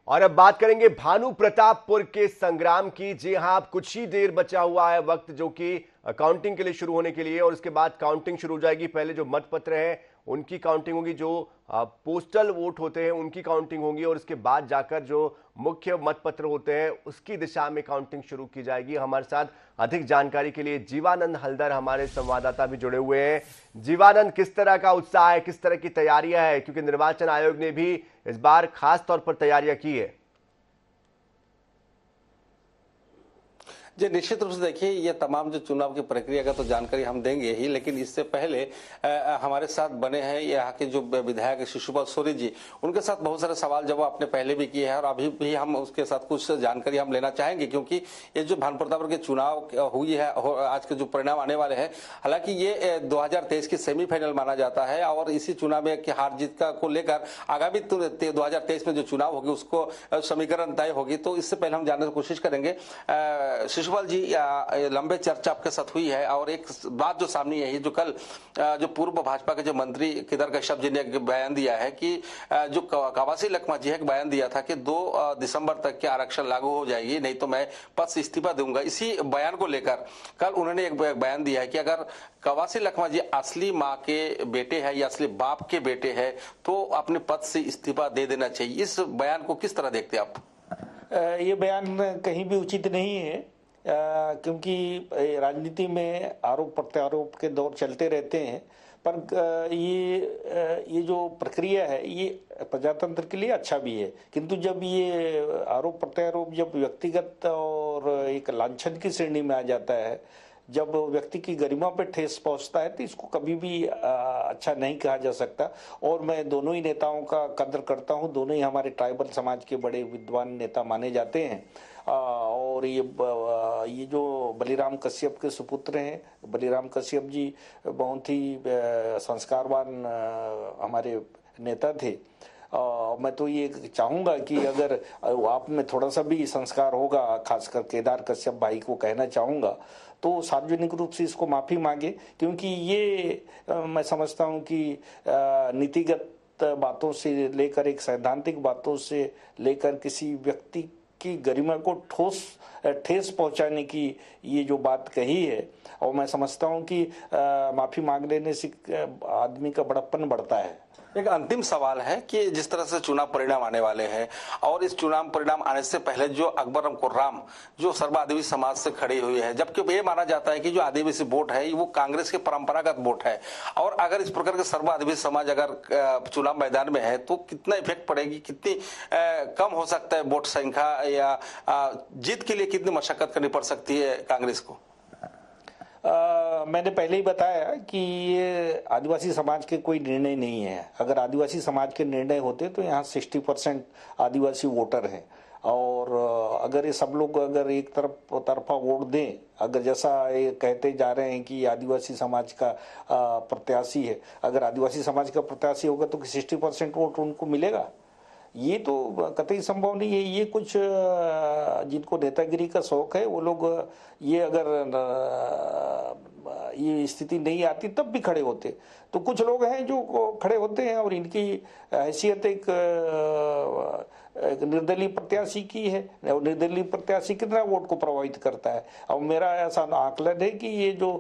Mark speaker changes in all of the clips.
Speaker 1: और अब बात करेंगे भानु प्रतापपुर के संग्राम की। जी हां, अब कुछ ही देर बचा हुआ है वक्त, जो कि काउंटिंग के लिए शुरू होने के लिए, और उसके बाद काउंटिंग शुरू हो जाएगी। पहले जो मतपत्र हैं उनकी काउंटिंग होगी, जो पोस्टल वोट होते हैं उनकी काउंटिंग होगी, और उसके बाद जाकर जो मुख्य मतपत्र होते हैं उसकी दिशा में काउंटिंग शुरू की जाएगी। हमारे साथ अधिक जानकारी के लिए जीवानंद हल्दर हमारे संवाददाता भी जुड़े हुए हैं। जीवानंद, किस तरह का उत्साह है, किस तरह की तैयारियां हैं, क्योंकि निर्वाचन आयोग ने भी इस बार खास तौर पर तैयारियां की है।
Speaker 2: जी, निश्चित रूप से देखिए, ये तमाम जो चुनाव की प्रक्रिया का तो जानकारी हम देंगे ही, लेकिन इससे पहले हमारे साथ बने हैं यहाँ के जो विधायक शिशुपाल सोरेन जी, उनके साथ बहुत सारे सवाल जवाब आपने पहले भी किए हैं और अभी भी हम उसके साथ कुछ जानकारी हम लेना चाहेंगे, क्योंकि ये जो भानु प्रतापपुर के चुनाव हुई है आज के जो परिणाम आने वाले हैं, हालांकि ये 2023 की सेमीफाइनल माना जाता है और इसी चुनाव में हार जीत का को लेकर आगामी 2023 में जो चुनाव होगी उसको समीकरण तय होगी। तो इससे पहले हम जानने की कोशिश करेंगे शिशुपाल जी, लंबे चर्चा आपके साथ हुई है और एक बात जो सामने आई है, जो कल जो पूर्व भाजपा के जो मंत्री केदार कश्यप जी ने एक बयान दिया है कि जो कवासी लखमा जी है एक बयान दिया था कि 2 दिसंबर तक के आरक्षण लागू हो जाएगी, नहीं तो मैं पद से इस्तीफा दूंगा। इसी बयान को लेकर कल उन्होंने एक बयान दिया है कि अगर कवासी लखमा जी असली माँ के बेटे हैं या असली बाप के बेटे हैं तो अपने पद से इस्तीफा दे देना चाहिए। इस बयान को किस तरह देखते हैं आप?
Speaker 3: ये बयान कहीं भी उचित नहीं है, क्योंकि राजनीति में आरोप प्रत्यारोप के दौर चलते रहते हैं, पर ये जो प्रक्रिया है ये प्रजातंत्र के लिए अच्छा भी है, किंतु जब ये आरोप प्रत्यारोप जब व्यक्तिगत और एक लांछन की श्रेणी में आ जाता है, जब व्यक्ति की गरिमा पे ठेस पहुंचता है, तो इसको कभी भी अच्छा नहीं कहा जा सकता। और मैं दोनों ही नेताओं का कद्र करता हूं, दोनों ही हमारे ट्राइबल समाज के बड़े विद्वान नेता माने जाते हैं। और ये जो बलिराम कश्यप के सुपुत्र हैं, बलिराम कश्यप जी बहुत ही संस्कारवान हमारे नेता थे। मैं तो ये चाहूंगा कि अगर आप में थोड़ा सा भी संस्कार होगा, खासकर केदार कश्यप भाई को कहना चाहूंगा, तो सार्वजनिक रूप से इसको माफी मांगे, क्योंकि ये मैं समझता हूं कि नीतिगत बातों से लेकर एक सैद्धांतिक बातों से लेकर किसी व्यक्ति की गरिमा को ठेस पहुंचाने की ये जो बात कही है, और मैं समझता हूं कि माफी मांग लेने से आदमी का बड़प्पन बढ़ता है।
Speaker 2: एक अंतिम सवाल है कि जिस तरह से चुनाव परिणाम आने वाले हैं और इस चुनाव परिणाम आने से पहले जो अकबर कुर्राम जो सर्व आदिवासी समाज से खड़े हुए हैं, जबकि ये माना जाता है कि जो आदिवासी वोट है वो कांग्रेस के परंपरागत वोट है, और अगर इस प्रकार के सर्व आदिवासी समाज अगर चुनाव मैदान में है तो कितना इफेक्ट पड़ेगी, कितनी कम हो सकता है वोट संख्या, या जीत के लिए कितनी मशक्कत करनी पड़ सकती है कांग्रेस को?
Speaker 3: मैंने पहले ही बताया कि ये आदिवासी समाज के कोई निर्णय नहीं है। अगर आदिवासी समाज के निर्णय होते तो यहाँ 60% आदिवासी वोटर हैं, और अगर ये सब लोग अगर एक तरफा वोट दें, अगर जैसा ये कहते जा रहे हैं कि आदिवासी समाज का प्रत्याशी है, अगर आदिवासी समाज का प्रत्याशी होगा तो 60% वोट उनको मिलेगा, ये तो कतई संभव नहीं है। ये कुछ जिनको नेतागिरी का शौक है वो लोग, ये अगर ये स्थिति नहीं आती तब भी खड़े होते। तो कुछ लोग हैं जो खड़े होते हैं और इनकी हैसियत एक निर्दलीय प्रत्याशी की है, और निर्दलीय प्रत्याशी कितना वोट को प्रभावित करता है। अब मेरा ऐसा आकलन है कि ये जो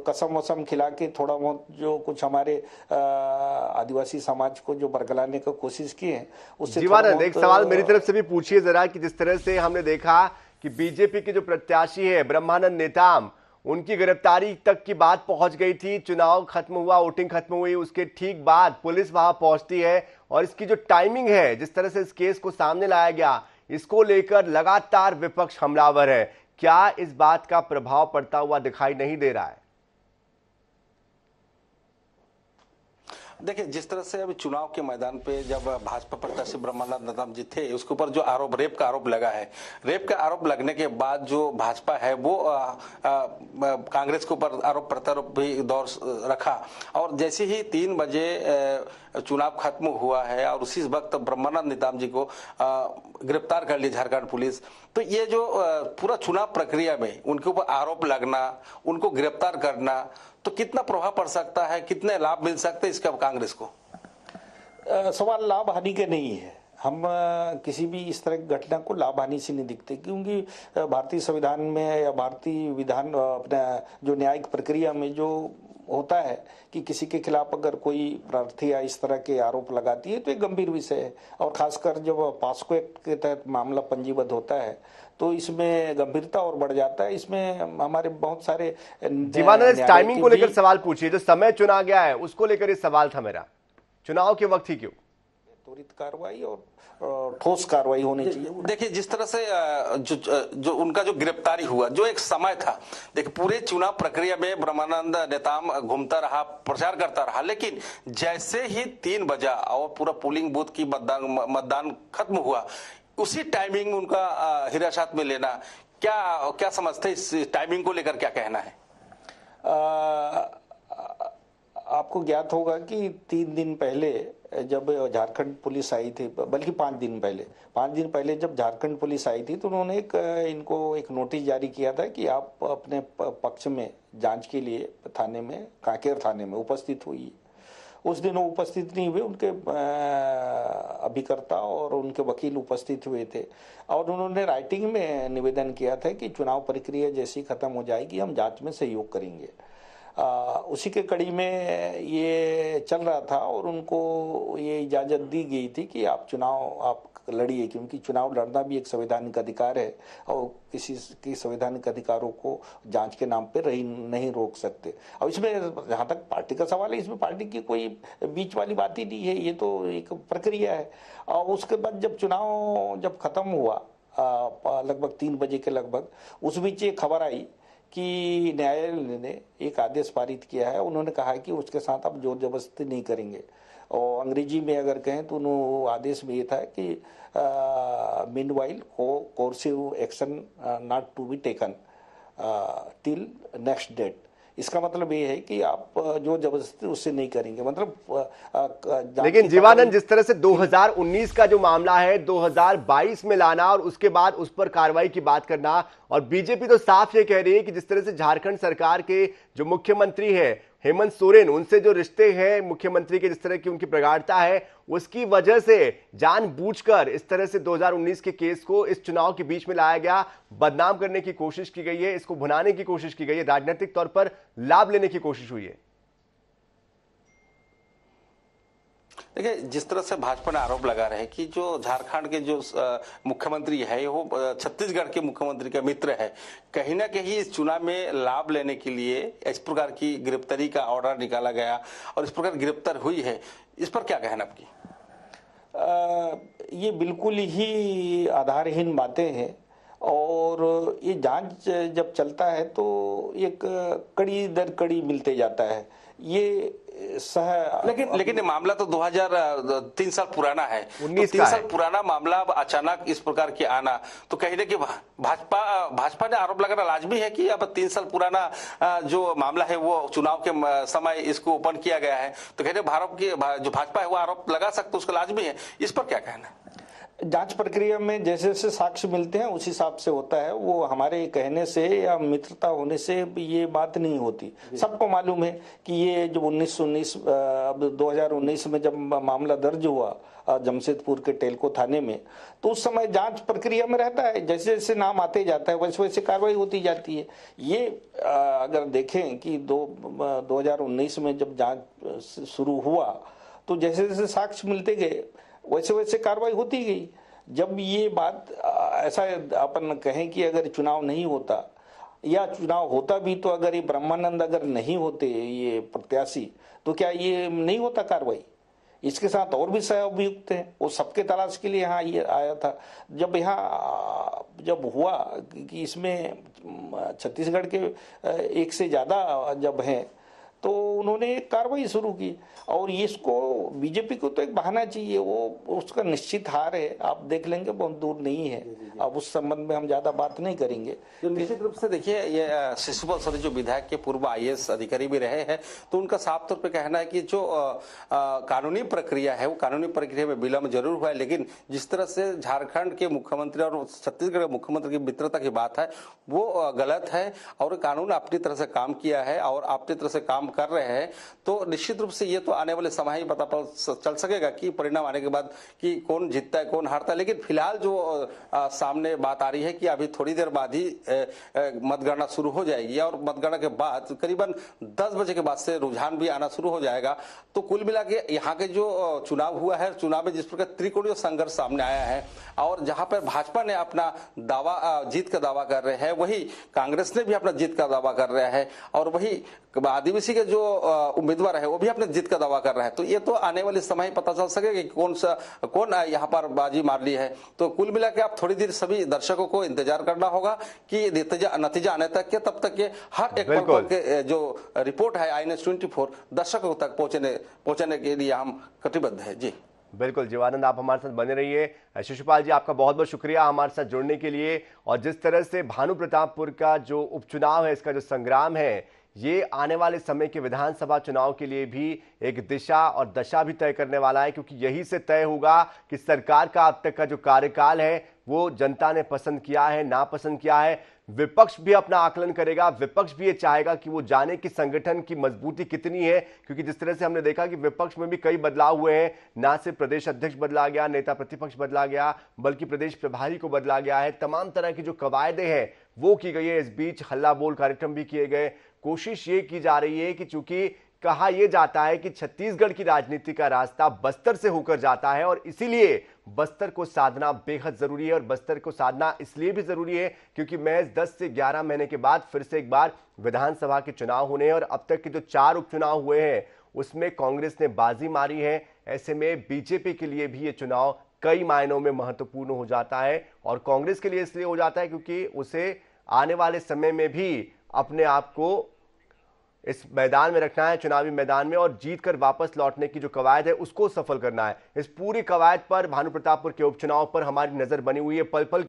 Speaker 3: कसम वसम खिला के थोड़ा बहुत जो कुछ हमारे आदिवासी समाज को जो बरगलाने का कोशिश की है, उससे
Speaker 1: जीवानंद, एक सवाल मेरी तरफ से भी पूछिए जरा, कि जिस तरह से हमने देखा कि बीजेपी के जो प्रत्याशी है ब्रह्मानंद नेताम, उनकी गिरफ्तारी तक की बात पहुंच गई थी, चुनाव खत्म हुआ, वोटिंग खत्म हुई, उसके ठीक बाद पुलिस वहां पहुंचती है, और इसकी जो टाइमिंग है, जिस तरह से इस केस को सामने लाया गया, इसको लेकर लगातार विपक्ष हमलावर है। क्या इस बात का प्रभाव पड़ता हुआ दिखाई नहीं दे रहा है?
Speaker 2: देखिए, जिस तरह से अभी चुनाव के मैदान पे जब भाजपा प्रत्याशी ब्रह्मानंद नेताम जी थे, उसके ऊपर जो आरोप रेप का आरोप लगा है, रेप का आरोप लगने के बाद जो भाजपा है वो कांग्रेस के ऊपर आरोप प्रत्यारोप भी दौर रखा, और जैसे ही 3 बजे चुनाव खत्म हुआ है और उसी वक्त ब्रह्मानंद नेताम जी को गिरफ्तार कर लिया झारखंड पुलिस। तो ये जो पूरा चुनाव प्रक्रिया में उनके ऊपर आरोप लगना, उनको गिरफ्तार करना, तो कितना प्रभाव पड़ सकता है, कितने लाभ मिल सकते हैं इसका कांग्रेस को?
Speaker 3: सवाल लाभ हानि के नहीं है। हम किसी भी इस तरह की घटना को लाभ हानि से नहीं दिखते, क्योंकि भारतीय संविधान में या भारतीय विधान अपना जो न्यायिक प्रक्रिया में जो होता है कि किसी के खिलाफ अगर कोई प्रार्थी या इस तरह के आरोप लगाती है तो एक गंभीर विषय है, और खासकर जब पॉस्को एक्ट के तहत मामला पंजीबद्ध होता है तो इसमें गंभीरता और बढ़ जाता है। इसमें हमारे बहुत सारे
Speaker 1: जीवानंद, टाइमिंग को लेकर सवाल पूछिए, जो समय चुना गया है उसको लेकर ये सवाल था मेरा, चुनाव के वक्त ही क्यों?
Speaker 3: त्वरित कार्रवाई और ठोस कार्रवाई होनी चाहिए।
Speaker 2: देखिए जिस तरह से जो उनका जो गिरफ्तारी हुआ, जो एक समय था, देखिए पूरे चुनाव प्रक्रिया में ब्रह्मानंद नेताम घूमता रहा, प्रचार करता रहा, लेकिन जैसे ही 3 बजा और पूरा पोलिंग बूथ की मतदान खत्म हुआ, उसी टाइमिंग में उनका हिरासत में लेना, क्या समझते इस टाइमिंग को लेकर, क्या कहना है?
Speaker 3: आपको ज्ञात होगा कि 3 दिन पहले जब झारखंड पुलिस आई थी, बल्कि 5 दिन पहले जब झारखंड पुलिस आई थी तो उन्होंने इनको एक नोटिस जारी किया था कि आप अपने पक्ष में जांच के लिए थाने में, कांकेर थाने में उपस्थित हुई। उस दिन वो उपस्थित नहीं हुए, उनके अभिकर्ता और उनके वकील उपस्थित हुए थे, और उन्होंने राइटिंग में निवेदन किया था कि चुनाव प्रक्रिया जैसी खत्म हो जाएगी हम जांच में सहयोग करेंगे। उसी के कड़ी में ये चल रहा था और उनको ये इजाज़त दी गई थी कि आप चुनाव लड़िए, क्योंकि चुनाव लड़ना भी एक संवैधानिक अधिकार है और किसी की संवैधानिक अधिकारों को जांच के नाम पे नहीं रोक सकते। और इसमें जहाँ तक पार्टी का सवाल है, इसमें पार्टी की कोई बीच वाली बात ही नहीं है, ये तो एक प्रक्रिया है। और उसके बाद जब चुनाव जब खत्म हुआ लगभग 3 बजे के लगभग, उस बीच ये खबर आई कि न्यायालय ने एक आदेश पारित किया है। उन्होंने कहा कि उसके साथ आप जोर जबरदस्ती नहीं करेंगे, और अंग्रेजी में अगर कहें तो उन्होंने आदेश में ये था कि meanwhile coercive action not to be taken till next date. इसका मतलब ये है कि आप जो जबरदस्ती उससे नहीं करेंगे, मतलब
Speaker 1: लेकिन जीवानंद, जिस तरह से 2019 का जो मामला है 2022 में लाना और उसके बाद उस पर कार्रवाई की बात करना, और बीजेपी तो साफ ये कह रही है कि जिस तरह से झारखंड सरकार के जो मुख्यमंत्री है हेमंत सोरेन, उनसे जो रिश्ते हैं मुख्यमंत्री के, जिस तरह की उनकी प्रगाढ़ता है, उसकी वजह से जानबूझकर इस तरह से 2019 के केस को इस चुनाव के बीच में लाया गया, बदनाम करने की कोशिश की गई है, इसको भुनाने की कोशिश की गई है, राजनीतिक तौर पर लाभ लेने की कोशिश हुई है।
Speaker 2: देखिए जिस तरह से भाजपा ने आरोप लगा रहे हैं कि जो झारखंड के जो मुख्यमंत्री है वो छत्तीसगढ़ के मुख्यमंत्री का मित्र है, कहीं ना कहीं इस चुनाव में लाभ लेने के लिए इस प्रकार की गिरफ्तारी का ऑर्डर निकाला गया और इस प्रकार गिरफ्तार हुई है, इस पर क्या कहना आपकी?
Speaker 3: ये बिल्कुल ही आधारहीन बातें हैं, और ये जांच जब चलता है तो एक कड़ी दर कड़ी मिलते जाता है। ये
Speaker 2: लेकिन मामला तो 2003 साल पुराना है, तो
Speaker 1: 3
Speaker 2: साल पुराना मामला अब अचानक इस प्रकार के आना, तो कहीं ना कहीं भाजपा ने आरोप लगाना लाजमी है कि अब 3 साल पुराना जो मामला है वो चुनाव के समय इसको ओपन किया गया है, तो कहीं भारत की जो भाजपा है वो आरोप लगा सकते, उसका लाजमी है, इस पर क्या कहना है?
Speaker 3: जांच प्रक्रिया में जैसे जैसे साक्ष्य मिलते हैं उस हिसाब से होता है, वो हमारे कहने से या मित्रता होने से ये बात नहीं होती। सबको मालूम है कि ये जब 2019 में जब मामला दर्ज हुआ जमशेदपुर के टेलको थाने में, तो उस समय जांच प्रक्रिया में रहता है, जैसे जैसे नाम आते जाता है वैसे वैसे कार्रवाई होती जाती है। ये अगर देखें कि 2019 में जब जांच शुरू हुआ तो जैसे जैसे साक्ष्य मिलते गए वैसे वैसे कार्रवाई होती गई। जब ये बात ऐसा अपन कहें कि अगर चुनाव नहीं होता या चुनाव होता भी तो अगर ये ब्रह्मानंद अगर नहीं होते ये प्रत्याशी, तो क्या ये नहीं होता कार्रवाई? इसके साथ और भी सहअभियुक्त हैं, वो सबके तलाश के लिए यहाँ ये आया था। जब यहाँ जब हुआ कि इसमें छत्तीसगढ़ के 1 से ज़्यादा जब हैं तो उन्होंने कार्रवाई शुरू की, और इसको बीजेपी को तो एक बहाना चाहिए, वो उसका निश्चित हार है, आप देख लेंगे बहुत दूर नहीं है। अब उस संबंध में हम ज्यादा बात नहीं करेंगे।
Speaker 2: तो निश्चित रूप से देखिए ये शिशुपाल सोरेन जो विधायक के पूर्व IAS अधिकारी भी रहे हैं, तो उनका साफ तौर पे कहना है कि जो कानूनी प्रक्रिया है वो कानूनी प्रक्रिया में विलंब जरूर हुआ है, लेकिन जिस तरह से झारखंड के मुख्यमंत्री और छत्तीसगढ़ के मुख्यमंत्री की मित्रता की बात है वो गलत है, और कानून अपनी तरह से काम किया है और अपनी तरह से काम कर रहे हैं, तो निश्चित रूप से ये तो आने वाले समय ही पता चल सकेगा कि परिणाम आने के बाद कि कौन जीतता है कौन हारता है। लेकिन फिलहाल जो सामने बात आ रही है कि अभी थोड़ी देर बाद ही मतगणना शुरू हो जाएगी और मतगणना के बाद करीबन 10 बजे के बाद से रुझान भी आना शुरू हो जाएगा। तो कुल मिला के यहाँ के जो चुनाव हुआ है, चुनाव में जिस प्रकार त्रिकोणीय संघर्ष सामने आया है और जहां पर भाजपा ने अपना दावा जीत का दावा कर रहे हैं, वही कांग्रेस ने भी अपना जीत का दावा कर रहा है और वही आदिवासी के जो उम्मीदवार है वो भी अपने जीत का दावा कर रहा है। तो ये तो आने वाले समय पता चल सकेगा कि कौन यहाँ पर बाजी मार ली है। तो कुल मिला के आप थोड़ी देर सभी दर्शकों को इंतजार करना होगा कि नतीजा आने तक के, तब तक के हर एक पल के जो रिपोर्ट है INS 24 दर्शकों तक पहुंचने के लिए हम कटिबद्ध है। जी
Speaker 1: बिल्कुल जीवानंद, आप हमारे साथ बने रहिए। शिशुपाल जी, आपका बहुत बहुत शुक्रिया हमारे साथ जुड़ने के लिए। और जिस तरह से भानु प्रतापपुर का जो उपचुनाव है, इसका जो संग्राम है, ये आने वाले समय के विधानसभा चुनाव के लिए भी एक दिशा और दशा भी तय करने वाला है, क्योंकि यही से तय होगा कि सरकार का अब तक का जो कार्यकाल है वो जनता ने पसंद किया है, नापसंद किया है। विपक्ष भी अपना आकलन करेगा, विपक्ष भी ये चाहेगा कि वो जाने कि संगठन की मजबूती कितनी है, क्योंकि जिस तरह से हमने देखा कि विपक्ष में भी कई बदलाव हुए हैं। ना सिर्फ प्रदेश अध्यक्ष बदला गया, नेता प्रतिपक्ष बदला गया, बल्कि प्रदेश प्रभारी को बदला गया है। तमाम तरह की जो कवायदे हैं वो की गई है। इस बीच हल्ला बोल कार्यक्रम भी किए गए। कोशिश ये की जा रही है कि चूंकि कहा यह जाता है कि छत्तीसगढ़ की राजनीति का रास्ता बस्तर से होकर जाता है और इसीलिए बस्तर को साधना बेहद जरूरी है। और बस्तर को साधना इसलिए भी जरूरी है क्योंकि महज 10 से 11 महीने के बाद फिर से एक बार विधानसभा के चुनाव होने हैं और अब तक के जो 4 उपचुनाव हुए हैं उसमें कांग्रेस ने बाजी मारी है। ऐसे में बीजेपी के लिए भी ये चुनाव कई मायनों में महत्वपूर्ण हो जाता है और कांग्रेस के लिए इसलिए हो जाता है क्योंकि उसे आने वाले समय में भी अपने आप को इस मैदान में रखना है, चुनावी मैदान में, और जीतकर वापस लौटने की जो कवायद है उसको सफल करना है। इस पूरी कवायद पर, भानु प्रतापपुर के उपचुनाव पर हमारी नजर बनी हुई है। पल पल